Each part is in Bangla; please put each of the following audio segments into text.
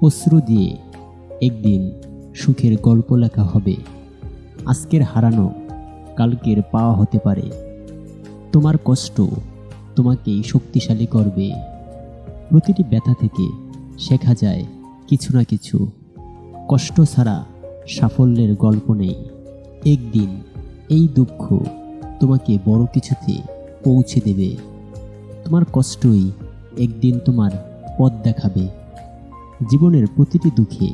অশ্রু দিয়ে একদিন সুখের গল্প লেখা হবে। আজকের হারানো কালকের পাওয়া হতে পারে। তোমার কষ্ট তোমাকেই শক্তিশালী করবে। প্রতিটি ব্যথা থেকে শেখা যায় কিছু না কিছু। কষ্ট ছাড়া সাফল্যের গল্প নেই। একদিন এই দুঃখ তোমাকে বড় কিছুতে পৌঁছে দেবে। তোমার কষ্টই একদিন তোমার পথ দেখাবে। জীবনের প্রতিটি দুঃখে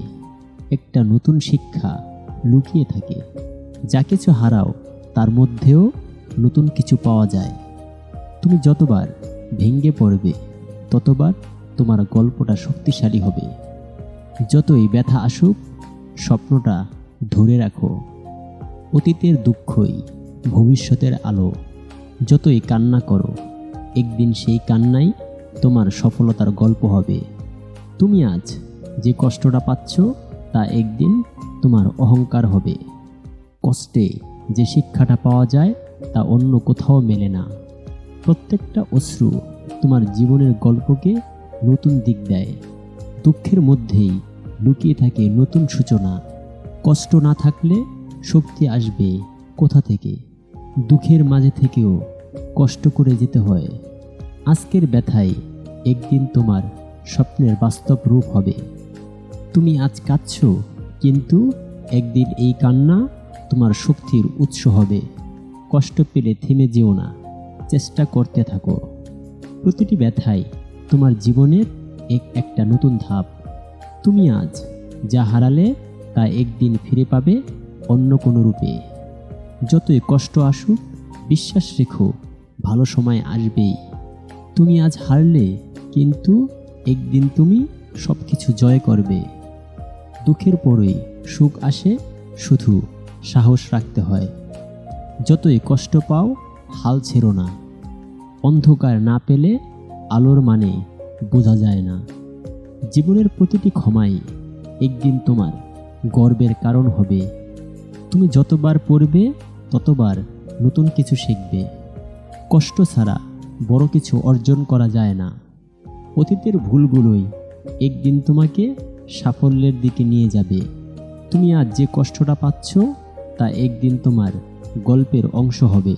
একটা নতুন শিক্ষা লুকিয়ে থাকে। যা কিছু হারাও তার মধ্যেও নতুন কিছু পাওয়া যায়। তুমি যতবার ভেঙে পড়বে ততবার তোমার গল্পটা শক্তিশালী হবে। যতই ব্যথা আসুক স্বপ্নটা ধরে রাখো। অতীতের দুঃখই ভবিষ্যতের আলো। যতই কান্না করো একদিন সেই কান্নাই তোমার সফলতার গল্প হবে। তুমি আজ যে কষ্টটা পাচ্ছ তা একদিন তোমার অহংকার হবে। কষ্টে যে শিক্ষাটা পাওয়া যায় তা অন্য কোথাও মেলে না। প্রত্যেকটা অশ্রু তোমার জীবনের গল্পকে নতুন দিক দেয়। দুঃখের মধ্যেই লুকিয়ে থাকে নতুন সূচনা। কষ্ট না থাকলে শক্তি আসবে কোথা থেকে? দুঃখের মাঝে থেকেও কষ্ট করে যেতে হয়। আজকের ব্যথায় একদিন তোমার স্বপ্নের বাস্তব রূপ হবে। তুমি আজ কাঁদছ, কিন্তু একদিন এই কান্না তোমার শক্তির উৎস হবে। কষ্ট পেলে থেমে যেও না, চেষ্টা করতে থাকো। প্রতিটি ব্যথায় তোমার জীবনের একটা নতুন ধাপ। তুমি আজ যা হারালে তা একদিন ফিরে পাবে অন্য কোনো রূপে। যতই কষ্ট আসুক বিশ্বাস রেখো, ভালো সময় আসবেই। তুমি আজ হারলে, কিন্তু একদিন তুমি সব কিছু জয় করবে। দুঃখের পরেই সুখ আসে, শুধু সাহস রাখতে হয়। যতই কষ্ট পাও হাল ছেড়ো না। অন্ধকার না পেলে আলোর মানে বোঝা যায় না। জীবনের প্রতিটি ক্ষমাই একদিন তোমার গর্বের কারণ হবে। তুমি যতবার পড়বে ততবার নতুন কিছু শিখবে। কষ্ট ছাড়া বড় কিছু অর্জন করা যায় না। অতীতের ভুলগুলোই একদিন তোমাকে সাফল্যের দিকে নিয়ে যাবে। তুমি আজ যে কষ্টটা পাচ্ছ তা একদিন তোমার গল্পের অংশ হবে।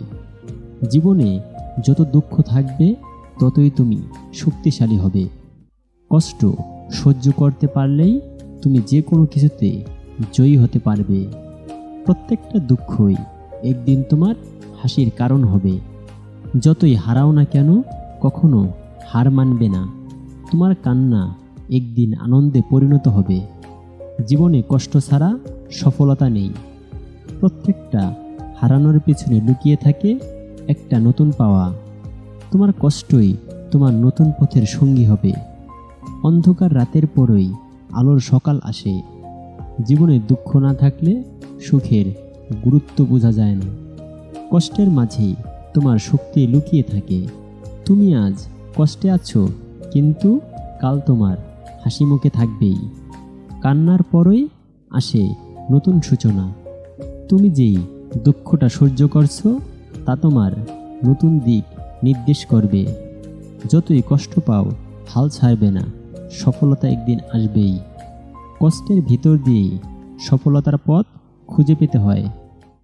জীবনে যত দুঃখ থাকবে ততই তুমি শক্তিশালী হবে। কষ্ট সহ্য করতে পারলেই তুমি যে কোনো কিছুতে জয়ী হতে পারবে। প্রত্যেকটা দুঃখই একদিন তোমার হাসির কারণ হবে। যতই হারাও না কেন কখনো হার মানবে না। তোমার কান্না একদিন আনন্দে পরিণত হবে। জীবনে কষ্ট ছাড়া সফলতা নেই। প্রত্যেকটা হারানোর পেছনে লুকিয়ে থাকে একটা নতুন পাওয়া। তোমার কষ্টই তোমার নতুন পথের সঙ্গী হবে। অন্ধকার রাতের পরই আলোর সকাল আসে। জীবনে দুঃখ না থাকলে সুখের গুরুত্ব বোঝা যায় না। কষ্টের মাঝেই তোমার শক্তি লুকিয়ে থাকে। তুমি আজ কষ্টে আছো, কিন্তু কাল তোমার হাসি মুখে থাকবেই। কান্নার পরই আসে নতুন সূচনা। তুমি যেই দুঃখটা সহ্য করছো তা তোমার নতুন দিক নির্দেশ করবে। যতই কষ্ট পাও হাল ছাড়বে না, সফলতা একদিন আসবেই। কষ্টের ভিতর দিয়েই সফলতার পথ খুঁজে পেতে হয়।